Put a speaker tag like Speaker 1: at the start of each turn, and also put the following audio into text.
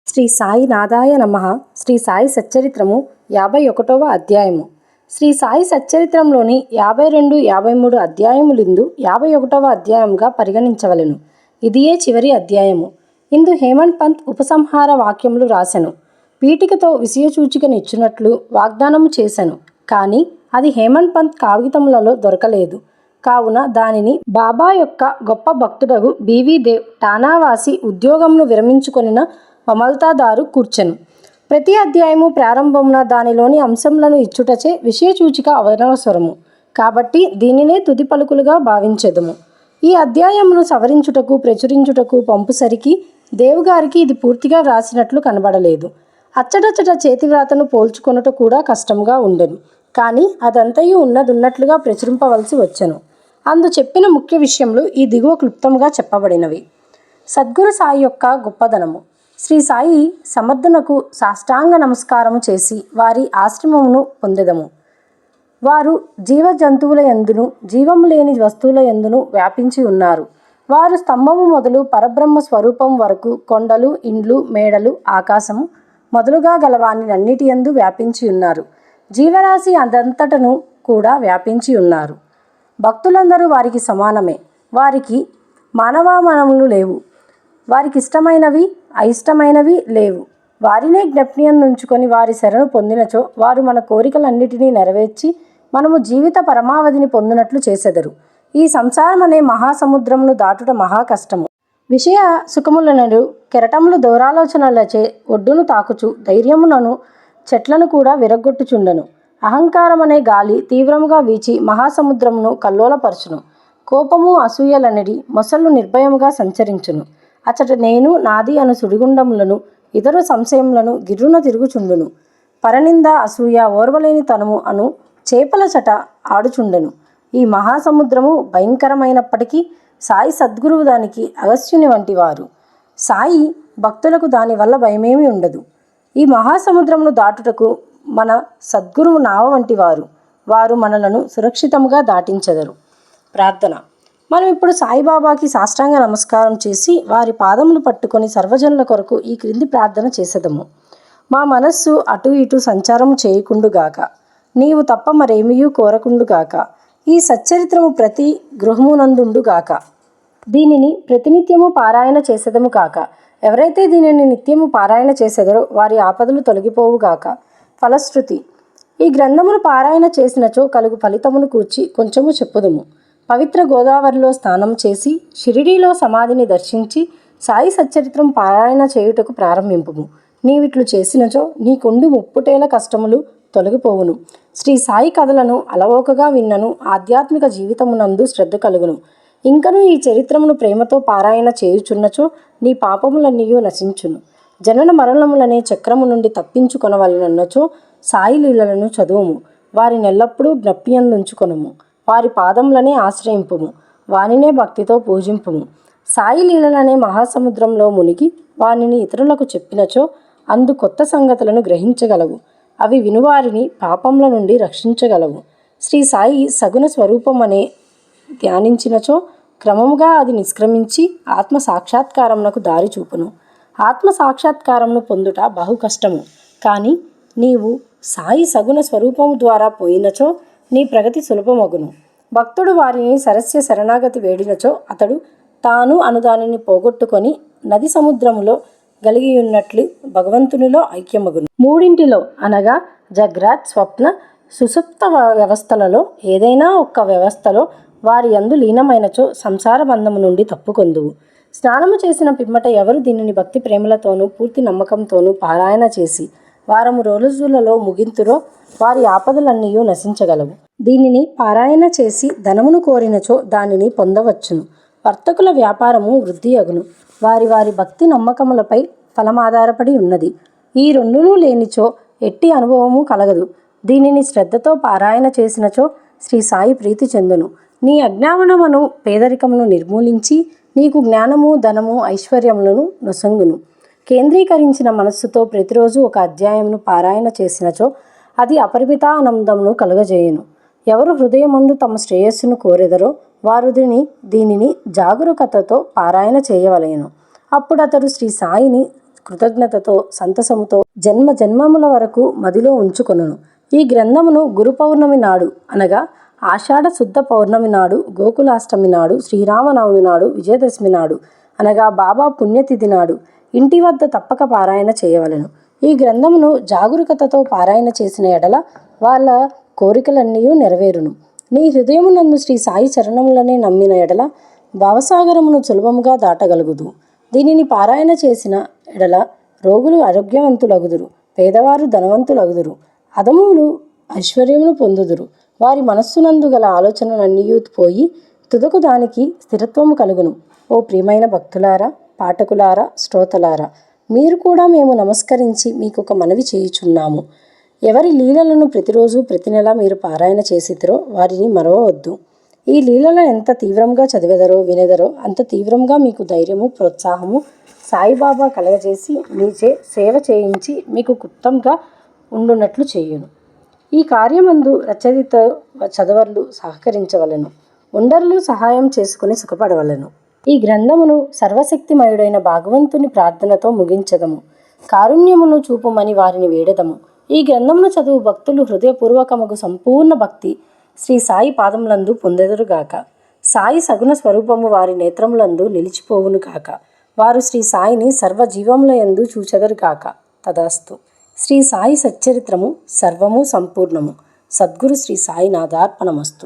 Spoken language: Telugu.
Speaker 1: శ్రీ సాయి నాథాయ నమః. శ్రీ సాయి సచ్చరిత్రము 51వ అధ్యాయము. శ్రీ సాయి సచ్చరిత్రంలోని 52, 53 అధ్యాయములిందు 51వ అధ్యాయముగా పరిగణించవలెను. ఇదియే చివరి అధ్యాయము. ఇందు హేమంత్ పంత్ ఉపసంహార వాక్యములు రాసెను. పీఠికతో విషయసూచికనిచ్చునట్లు వాగ్దానము చేసెను. కానీ అది హేమంత్ పంత్ కాగితములలో దొరకలేదు. కావున దానిని బాబా యొక్క గొప్ప భక్తుడగు బీవీ దేవ్ టానావాసి ఉద్యోగమును విరమించుకొనిన మమల్తాదారు కూర్చెను. ప్రతి అధ్యాయము ప్రారంభమున దానిలోని అంశములను ఇచ్చుటచే విషయసూచిక అనవసరము. కాబట్టి దీనినే తుది పలుకులుగా భావించెదము. ఈ అధ్యాయమును సవరించుటకు ప్రచురించుటకు పంపుసరికి దేవుగారికి ఇది పూర్తిగా వ్రాసినట్లు కనబడలేదు. అచ్చటచ్చట చేతివ్రాతను పోల్చుకొనుట కూడా కష్టంగా ఉండెను. కానీ అదంతయు ఉన్నదున్నట్లుగా ప్రచురింపవలసి వచ్చెను. అందు చెప్పిన ముఖ్య విషయములు ఈ దిగువ క్లుప్తముగా చెప్పబడినవి. సద్గురు సాయి యొక్క గొప్పదనము. శ్రీ సాయి సమర్థునకు సాష్టాంగ నమస్కారము చేసి వారి ఆశ్రమమును పొందెదము. వారు జీవజంతువుల యందును జీవము లేని వస్తువుల యందును వ్యాపించి ఉన్నారు. వారు స్తంభము మొదలు పరబ్రహ్మ స్వరూపం వరకు కొండలు, ఇండ్లు, మేడలు, ఆకాశము మొదలుగా గలవానినన్నిటి యందు వ్యాపించి ఉన్నారు. జీవరాశి అదంతటను కూడా వ్యాపించి ఉన్నారు. భక్తులందరూ వారికి సమానమే. వారికి మానవామనములు లేవు. వారికి ఇష్టమైనవి అయిష్టమైనవి లేవు. వారినే జ్ఞప్తియందుంచుకొని వారి శరణు పొందినచో వారు మన కోరికలన్నిటినీ నెరవేర్చి మనము జీవిత పరమావధిని పొందినట్లు చేసెదరు. ఈ సంసారమనే మహాసముద్రమును దాటుట మహా కష్టము. విషయ సుఖములనడు కెరటములు దూరాలోచనలచే ఒడ్డును తాకుచు ధైర్యమునను చెట్లను కూడా విరగ్గొట్టుచుండెను. అహంకారమనే గాలి తీవ్రముగా వీచి మహాసముద్రమును కల్లోలపరచును. కోపము అసూయలనడి మొసళ్ళు నిర్భయముగా సంచరించును. అచట నేను నాది అను సుడిగుండములను ఇతరు సంశయములను గిర్రున తిరుగుచుండును. పరనింద అసూయ ఓర్వలేని తనము అను చేపల చట ఆడుచుండెను. ఈ మహాసముద్రము భయంకరమైనప్పటికీ సాయి సద్గురువు దానికి అగస్త్యుని వంటివారు. సాయి భక్తులకు దానివల్ల భయమేమి ఉండదు. ఈ మహాసముద్రమును దాటుటకు మన సద్గురువు నావ వంటివారు. వారు మనలను సురక్షితముగా దాటించెదరు. ప్రార్థన. మనం ఇప్పుడు సాయిబాబాకి సాష్టాంగ నమస్కారం చేసి వారి పాదములు పట్టుకొని సర్వజనుల కొరకు ఈ క్రింది ప్రార్థన చేసేదము. మా మనస్సు అటు ఇటు సంచారము చేయకుండుగాక. నీవు తప్ప మరేమియూ కోరకుండుగాక. ఈ సచ్చరిత్రము ప్రతి గృహమునందుండుగాక. దీనిని ప్రతినిత్యము పారాయణ చేసేదము కాక. ఎవరైతే దీనిని నిత్యము పారాయణ చేసేదరో వారి ఆపదలు తొలగిపోవుగాక. ఫలశ్రుతి. ఈ గ్రంథమును పారాయణ చేసినచో కలుగు ఫలితమును కూర్చి కొంచెము చెప్పుదుము. పవిత్ర గోదావరిలో స్నానం చేసి షిరిడీలో సమాధిని దర్శించి సాయి సచ్చరిత్రం పారాయణ చేయుటకు ప్రారంభింపుము. నీవిట్లు చేసినచో నీకుండి ముప్పుటేల కష్టములు తొలగిపోవును. శ్రీ సాయి కథలను అలవోకగా విన్నను ఆధ్యాత్మిక జీవితమునందు శ్రద్ధ కలుగును. ఇంకను ఈ చరిత్రమును ప్రేమతో పారాయణ చేయుచున్నచో నీ పాపములన్నీయూ నశించును. జనన మరణములనే చక్రము నుండి తప్పించుకొనవలనన్నచో సాయి లీలలను చదువుము. వారినెల్లప్పుడూ జ్ఞప్తియందుంచుకొనుము. వారి పాదములనే ఆశ్రయింపుము. వానినే భక్తితో పూజింపుము. సాయి లీలలనే మహాసముద్రంలో మునిగి వానిని ఇతరులకు చెప్పినచో అందు కొత్త సంగతులను గ్రహించగలవు. అవి వినువారిని పాపముల నుండి రక్షించగలవు. శ్రీ సాయి సగుణ స్వరూపమనే ధ్యానించినచో క్రమముగా అది నిష్క్రమించి ఆత్మ సాక్షాత్కారమునకు దారి చూపును. ఆత్మ సాక్షాత్కారమును పొందుట బహు కష్టము. కానీ నీవు సాయి సగుణ స్వరూపము ద్వారా పోయినచో నీ ప్రగతి సులభమగును. భక్తుడు వారిని సరస్య శరణాగతి వేడినచో అతడు తాను అనుదానిని పోగొట్టుకొని నది సముద్రములో గలిగియున్నట్లు భగవంతునిలో ఐక్యమగును. మూడింటిలో అనగా జగ్రాత్, స్వప్న, సుషుప్త వ్యవస్థలలో ఏదైనా ఒక్క వ్యవస్థలో వారి యందు లీనమైనచో సంసార బంధము నుండి తప్పుకొందువు. స్నానము చేసిన పిమ్మట ఎవరు దీనిని భక్తి ప్రేమలతోనూ పూర్తి నమ్మకంతోనూ పారాయణ చేసి వారము రోజులలో ముగింతురో వారి ఆపదలన్నీయూ నశించగలవు. దీనిని పారాయణ చేసి ధనమును కోరినచో దానిని పొందవచ్చును. వర్తకుల వ్యాపారము వృద్ధి అగును. వారి వారి భక్తి నమ్మకములపై ఫలమాధారపడి ఉన్నది. ఈ రెండునూ లేనిచో ఎట్టి అనుభవము కలగదు. దీనిని శ్రద్ధతో పారాయణ చేసినచో శ్రీ సాయి ప్రీతి చెందును. నీ అజ్ఞానమును పేదరికమును నిర్మూలించి నీకు జ్ఞానము, ధనము, ఐశ్వర్యములను నొసంగును. కేంద్రీకరించిన మనస్సుతో ప్రతిరోజు ఒక అధ్యాయమును పారాయణ చేసినచో అది అపరిమితానందమును కలుగజేయును. ఎవరు హృదయమందు తమ శ్రేయస్సును కోరెదరో వారు దీనిని జాగరూకతతో పారాయణ చేయవలెను. అప్పుడు అతడు శ్రీ సాయిని కృతజ్ఞతతో సంతసముతో జన్మ జన్మముల వరకు మదిలో ఉంచుకొనును. ఈ గ్రంథమును గురు పౌర్ణమి నాడు అనగా ఆషాఢ శుద్ధ పౌర్ణమి నాడు, గోకులాష్టమి నాడు, శ్రీరామనవమి నాడు, విజయదశమి నాడు అనగా బాబా పుణ్యతిథి నాడు ఇంటి వద్ద తప్పక పారాయణ చేయవలెను. ఈ గ్రంథమును జాగరూకతతో పారాయణ చేసిన ఎడల వాళ్ళ కోరికలన్నీ నెరవేరును. నీ హృదయమునందు శ్రీ సాయి చరణములనే నమ్మిన ఎడల భవసాగరమును సులభముగా దాటగలుగుదు. దీనిని పారాయణ చేసిన ఎడల రోగులు ఆరోగ్యవంతులగుదురు, పేదవారు ధనవంతులగుదురు, అధములు ఐశ్వర్యమును పొందుదురు. వారి మనస్సునందు గల ఆలోచనలన్నీ పోయి తుదకు దానికి స్థిరత్వము కలుగును. ఓ ప్రియమైన భక్తులారా, పాఠకులారా, శ్రోతలారా, మీరు కూడా మేము నమస్కరించి మీకు ఒక మనవి చేయుచున్నాము. ఎవరి లీలలను ప్రతిరోజు ప్రతి నెల మీరు పారాయణ చేసిద్దరో వారిని మరవవద్దు. ఈ లీలలో ఎంత తీవ్రంగా చదివెదరో వినెదరో అంత తీవ్రంగా మీకు ధైర్యము, ప్రోత్సాహము సాయిబాబా కలగజేసి మీచే సేవ చేయించి మీకు గుప్తంగా ఉండునట్లు చేయును. ఈ కార్యమందు రచయిత చదవర్లు సహకరించవలెను, ఉండర్లు సహాయం చేసుకుని సుఖపడవలెను. ఈ గ్రంథమును సర్వశక్తిమయుడైన భగవంతుని ప్రార్థనతో ముగించదము. కారుణ్యమును చూపుమని వారిని వేడదము. ఈ గ్రంథమును చదువు భక్తులు హృదయపూర్వకముగు సంపూర్ణ భక్తి శ్రీ సాయి పాదములందు పొందెదరుగాక. సాయి సగుణ స్వరూపము వారి నేత్రములందు నిలిచిపోవును కాక. వారు శ్రీ సాయిని సర్వజీవముల యందు చూచెదరుగాక. తదాస్తు. శ్రీ సాయి సచ్చరిత్రము సర్వము సంపూర్ణము. సద్గురు శ్రీ సాయినాథార్పణమస్తు.